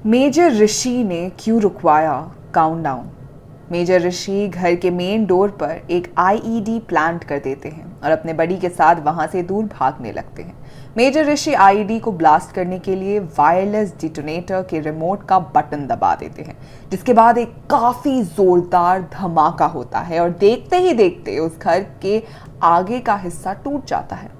Major ऋषि ने क्यों रुकवाया countdown. Major ऋषि घर के मेन डोर पर एक आईईडी प्लांट कर देते हैं और अपने बडी के साथ वहां से दूर भागने लगते हैं। मेजर ऋषि आईईडी को ब्लास्ट करने के लिए वायरलेस डिटोनेटर के रिमोट का बटन दबा देते हैं, जिसके बाद एक काफी जोरदार धमाका होता है और देखते ही देखते उस घर के आगे का हिस्सा टूट जाता है।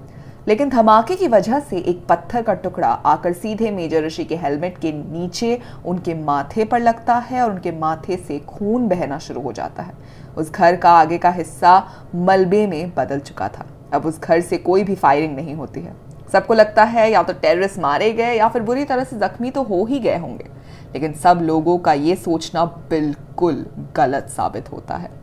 लेकिन धमाके की वजह से एक पत्थर का टुकड़ा आकर सीधे मेजर ऋषि के हेलमेट के नीचे उनके माथे पर लगता है और उनके माथे से खून बहना शुरू हो जाता है। उस घर का आगे का हिस्सा मलबे में बदल चुका था। अब उस घर से कोई भी फायरिंग नहीं होती है। सबको लगता है या तो टेररिस्ट मारे गए या फिर बुरी तरह से जख्मी तो हो ही गए होंगे, लेकिन सब लोगों का ये सोचना बिल्कुल गलत साबित होता है।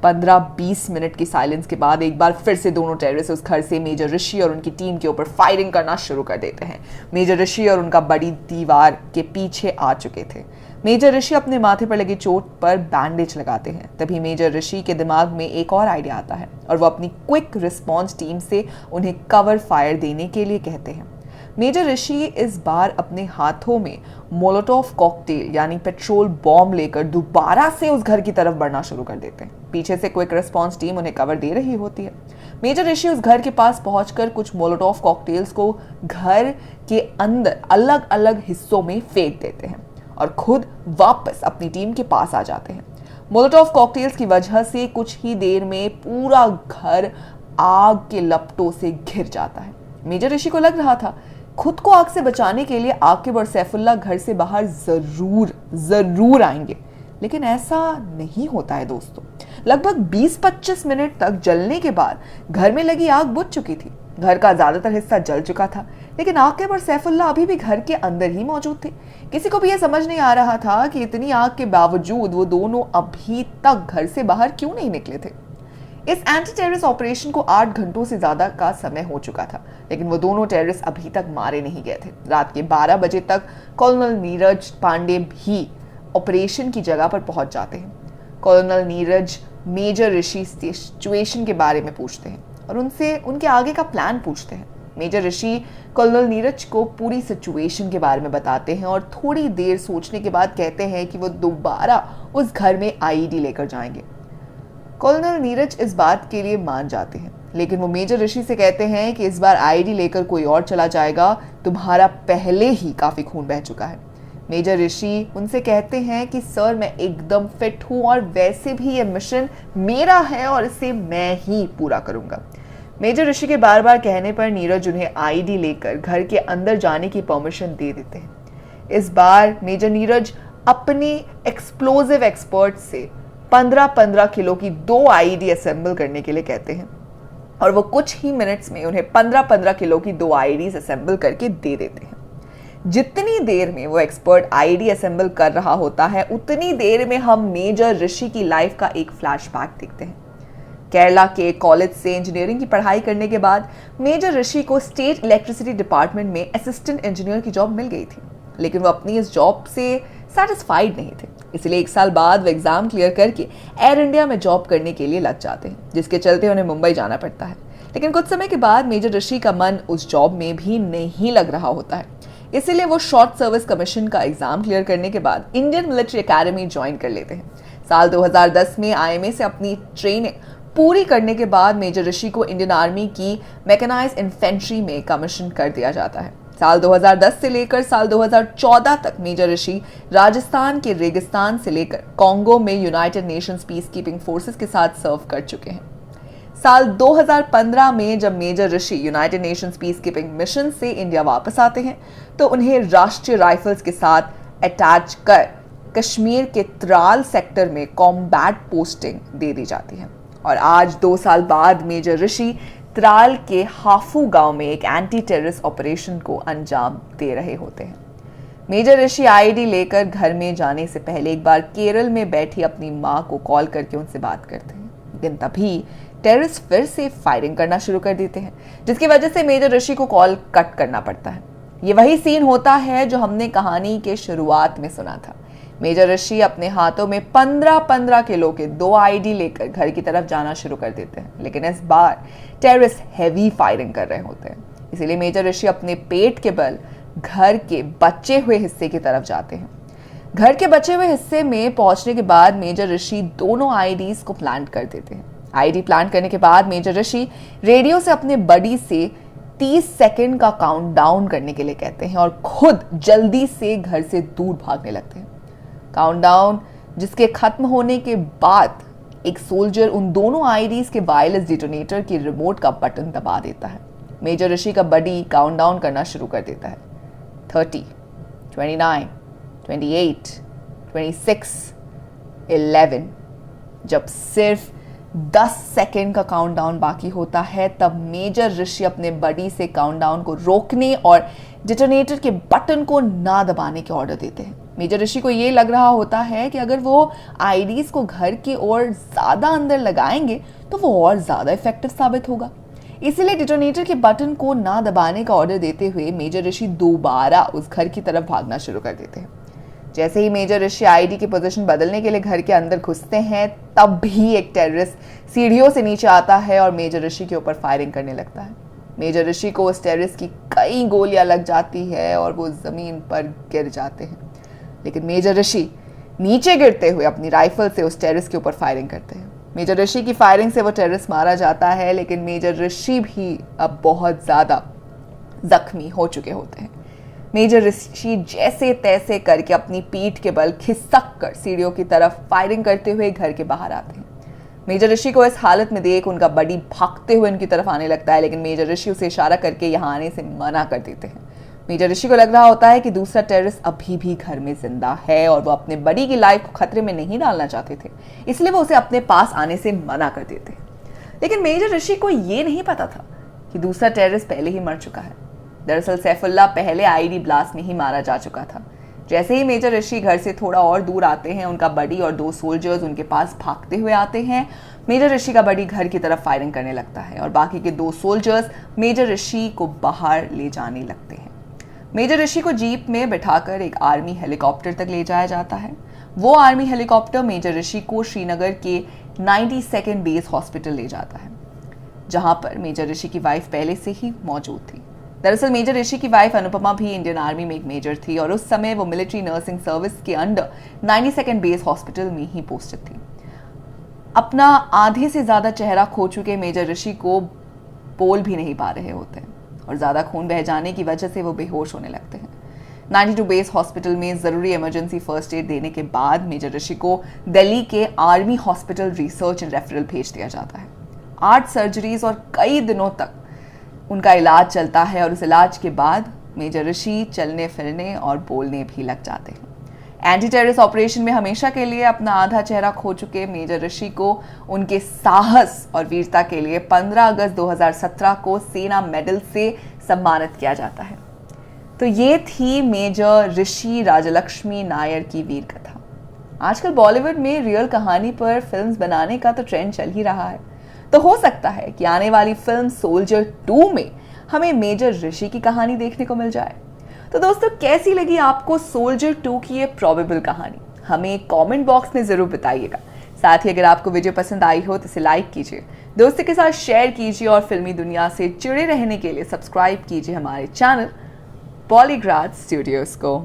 15-20 मिनट की साइलेंस के बाद एक बार फिर से दोनों टेररिस्ट उस घर से मेजर ऋषि और उनकी टीम के ऊपर फायरिंग करना शुरू कर देते हैं। मेजर ऋषि और उनका बड़ी दीवार के पीछे आ चुके थे। मेजर ऋषि अपने माथे पर लगी चोट पर बैंडेज लगाते हैं। तभी मेजर ऋषि के दिमाग में एक और आइडिया आता है और वो अपनी क्विक रिस्पॉन्स टीम से उन्हें कवर फायर देने के लिए कहते हैं। मेजर ऋषि इस बार अपने हाथों में मोलोटोव कॉकटेल यानी पेट्रोल बॉम्ब लेकर दोबारा से उस घर की तरफ बढ़ना शुरू कर देते हैं। पीछे से क्विक रिस्पॉन्स टीम उन्हें कवर दे रही होती है। मेजर ऋषि उस घर के पास पहुंचकर कुछ मोलोटोव कॉकटेल्स को घर के अंदर अलग अलग हिस्सों में फेंक देते हैं और खुद वापस अपनी टीम के पास आ जाते हैं। मोलोटोव कॉकटेल्स की वजह से कुछ ही देर में पूरा घर आग के लपटों से घिर जाता है। मेजर ऋषि को लग रहा था खुद को आग से बचाने के लिए आकिब और सैफुल्लाह घर से बाहर जरूर आएंगे, लेकिन ऐसा नहीं होता है दोस्तों। लगभग 20-25 मिनट तक जलने के बाद घर में लगी आग बुझ चुकी थी। घर का ज्यादातर हिस्सा जल चुका था, लेकिन आकिब और सैफुल्लाह अभी भी घर के अंदर ही मौजूद थे। किसी को भी यह समझ नहीं आ रहा था कि इतनी आग के बावजूद वो दोनों अभी तक घर से बाहर क्यों नहीं निकले थे। इस एंटी टेररिस्ट ऑपरेशन को 8 घंटों से ज्यादा का समय हो चुका था, लेकिन वो दोनों टेररिस्ट अभी तक मारे नहीं गए थे। रात के 12 बजे तक कर्नल नीरज पांडे भी ऑपरेशन की जगह पर पहुंच जाते हैं। कर्नल नीरज मेजर ऋषि सिचुएशन के बारे में पूछते हैं और उनसे उनके आगे का प्लान पूछते हैं। मेजर ऋषि कर्नल नीरज को पूरी सिचुएशन के बारे में बताते हैं और थोड़ी देर सोचने के बाद कहते हैं कि वो दोबारा उस घर में आईईडी लेकर जाएंगे। कर्नल नीरज इस बात के लिए मान जाते हैं, लेकिन वो मेजर ऋषि से कहते हैं कि इस बार आईईडी लेकर कोई और चला जाएगा, तुम्हारा पहले ही काफी खून बह चुका है। मेजर ऋषि उनसे कहते हैं कि सर मैं एकदम फिट हूं और वैसे भी ये मिशन मेरा है और इसे मैं ही पूरा करूंगा। मेजर ऋषि के बार बार कहने पर नीरज उन्हें आईईडी लेकर घर के अंदर जाने की परमिशन दे देते हैं। इस बार मेजर नीरज अपनी एक्सप्लोजिव एक्सपर्ट से 15-15 किलो की 2 आईईडी असेंबल करने के लिए कहते हैं और वो कुछ ही मिनट्स में उन्हें 15-15 किलो की 2 आईईडीज असेंबल करके दे देते हैं। जितनी देर में वो एक्सपर्ट आईईडी असेंबल कर रहा होता है, उतनी देर में हम मेजर ऋषि की लाइफ का एक फ्लैशबैक देखते हैं। केरला के कॉलेज से इंजीनियरिंग की पढ़ाई करने के बाद मेजर ऋषि को स्टेट इलेक्ट्रिसिटी डिपार्टमेंट में असिस्टेंट इंजीनियर की जॉब मिल गई थी, लेकिन वो अपनी इस जॉब से सेटिस्फाइड नहीं थे। इसलिए 1 साल बाद वो एग्जाम क्लियर करके एयर इंडिया में जॉब करने के लिए लग जाते हैं, जिसके चलते उन्हें मुंबई जाना पड़ता है। लेकिन कुछ समय के बाद मेजर ऋषि का मन उस जॉब में भी नहीं लग रहा होता है, इसीलिए वो शॉर्ट सर्विस कमीशन का एग्जाम क्लियर करने के बाद इंडियन मिलिट्री एकेडमी ज्वाइन कर लेते हैं। साल 2010 में आईएमए से अपनी ट्रेनिंग पूरी करने के बाद मेजर ऋषि को इंडियन आर्मी की मैकेनाइज्ड इन्फेंट्री में कमीशन कर दिया जाता है। साल 2010 से लेकर साल 2014 तक मेजर ऋषि राजस्थान के रेगिस्तान से लेकर कांगो में United nations peace keeping forces के साथ सर्व कर चुके हैं। साल 2015 में जब major Rishi united nations peacekeeping mission से इंडिया वापस आते हैं, तो उन्हें राष्ट्रीय राइफल्स के साथ अटैच कर कश्मीर के त्राल सेक्टर में कॉम्बैट पोस्टिंग दे दी जाती है। और आज 2 साल बाद मेजर ऋषि त्राल के हाफू गांव में एक एंटी टेररिस्ट ऑपरेशन को अंजाम दे रहे होते हैं। मेजर ऋषि आईईडी लेकर घर में जाने से पहले एक बार केरल में बैठी अपनी मां को कॉल करके उनसे बात करते हैं, लेकिन तभी टेररिस्ट फिर से फायरिंग करना शुरू कर देते हैं, जिसकी वजह से मेजर ऋषि को कॉल कट करना पड़ता है। ये वही सीन होता है जो हमने कहानी के शुरुआत में सुना था। मेजर ऋषि अपने हाथों में 15-15 किलो के 2 आईईडी लेकर घर की तरफ जाना शुरू कर देते हैं, लेकिन इस बार टेररिस्ट हैवी फायरिंग कर रहे होते हैं। इसीलिए मेजर ऋषि अपने पेट के बल घर के बचे हुए हिस्से की तरफ जाते हैं। घर के बचे हुए हिस्से में पहुंचने के बाद मेजर ऋषि दोनों आईईडीज को प्लांट कर देते हैं। आईईडी प्लांट करने के बाद मेजर ऋषि रेडियो से अपने बडी से 30 सेकंड का काउंटडाउन करने के लिए कहते हैं और खुद जल्दी से घर से दूर भागने लगते हैं। काउंटडाउन जिसके खत्म होने के बाद एक सोल्जर उन दोनों आईईडीज के वायरलेस डिटोनेटर की रिमोट का बटन दबा देता है। मेजर ऋषि का बडी काउंटडाउन करना शुरू कर देता है। 30, 29, 28, 26, 11। जब सिर्फ 10 सेकेंड का काउंटडाउन बाकी होता है तब मेजर ऋषि अपने बडी से काउंटडाउन को रोकने और डिटोनेटर के बटन को ना दबाने के ऑर्डर देते हैं। मेजर ऋषि को ये लग रहा होता है कि अगर वो आईडीज को घर की ओर ज्यादा अंदर लगाएंगे तो वो और ज्यादा इफेक्टिव साबित होगा। इसीलिए डिटोनेटर के बटन को ना दबाने का ऑर्डर देते हुए मेजर ऋषि दोबारा उस घर की तरफ भागना शुरू कर देते हैं। जैसे ही मेजर ऋषि आईडी की पोजीशन बदलने के लिए घर के अंदर घुसते हैं तब भी एक टेररिस्ट सीढ़ियों से नीचे आता है और मेजर ऋषि के ऊपर फायरिंग करने लगता है। मेजर ऋषि को उस टेररिस्ट की कई गोलियां लग जाती है और वो जमीन पर गिर जाते हैं, लेकिन मेजर ऋषि नीचे गिरते हुए अपनी राइफल से उस टेररिस्ट के ऊपर फायरिंग करते हैं। मेजर ऋषि की फायरिंग से वो टेररिस्ट मारा जाता है, लेकिन मेजर ऋषि भी अब बहुत ज्यादा जख्मी हो चुके होते हैं। मेजर ऋषि जैसे तैसे करके अपनी पीठ के बल खिसक कर सीढ़ियों की तरफ फायरिंग करते हुए घर के बाहर आते हैं। मेजर ऋषि को इस हालत में देख उनका बडी भागते हुए उनकी तरफ आने लगता है, लेकिन मेजर ऋषि उसे इशारा करके यहाँ आने से मना कर देते हैं। मेजर ऋषि को लग रहा होता है कि दूसरा टेररिस्ट अभी भी घर में जिंदा है और वो अपने बडी की लाइफ को खतरे में नहीं डालना चाहते थे, इसलिए वो उसे अपने पास आने से मना कर देते हैं। लेकिन मेजर ऋषि को ये नहीं पता था कि दूसरा टेररिस्ट पहले ही मर चुका है। दरअसल सैफुल्लाह पहले आईडी ब्लास्ट में ही मारा जा चुका था। जैसे ही मेजर ऋषि घर से थोड़ा और दूर आते हैं, उनका बडी और 2 सोल्जर्स उनके पास भागते हुए आते हैं। मेजर ऋषि का बडी घर की तरफ फायरिंग करने लगता है और बाकी के 2 सोल्जर्स मेजर ऋषि को बाहर ले जाने लगते हैं। मेजर ऋषि को जीप में बिठाकर एक आर्मी हेलीकॉप्टर तक ले जाया जाता है। वो आर्मी हेलीकॉप्टर मेजर ऋषि को श्रीनगर के 92nd बेस हॉस्पिटल ले जाता है, जहां पर मेजर ऋषि की वाइफ पहले से ही मौजूद थी। दरअसल मेजर ऋषि की वाइफ अनुपमा भी इंडियन आर्मी में एक मेजर थी और उस समय वो मिलिट्री नर्सिंग सर्विस के अंडर 92nd बेस हॉस्पिटल में ही पोस्टेड थी। अपना आधे से ज्यादा चेहरा खो चुके मेजर ऋषि को बोल भी नहीं पा रहे होते और ज्यादा खून बह जाने की वजह से वो बेहोश होने लगते हैं। 92 बेस हॉस्पिटल में जरूरी इमरजेंसी फर्स्ट एड देने के बाद मेजर ऋषि को दिल्ली के army hospital research and referral भेज दिया जाता है। 8 सर्जरीज और कई दिनों तक उनका इलाज चलता है और उस इलाज के बाद मेजर ऋषि चलने फिरने और बोलने भी लग जाते हैं। एंटी टेररिस्ट ऑपरेशन में हमेशा के लिए अपना आधा चेहरा खो चुके मेजर ऋषि को उनके साहस और वीरता के लिए 15 अगस्त 2017 को सेना मेडल से सम्मानित किया जाता है। तो ये थी मेजर ऋषि राजलक्ष्मी नायर की वीर कथा। आजकल बॉलीवुड में रियल कहानी पर फिल्म्स बनाने का तो ट्रेंड चल ही रहा है, तो हो सकता है कि आने वाली फिल्म सोल्जर 2 में हमें मेजर ऋषि की कहानी देखने को मिल जाए। तो दोस्तों, कैसी लगी आपको सोल्जर 2 की ये प्रोबेबल कहानी? हमें कमेंट बॉक्स में जरूर बताइएगा। साथ ही अगर आपको वीडियो पसंद आई हो तो इसे लाइक कीजिए, दोस्तों के साथ शेयर कीजिए और फिल्मी दुनिया से जुड़े रहने के लिए सब्सक्राइब कीजिए हमारे चैनल पॉलीग्राफ स्टूडियोज को।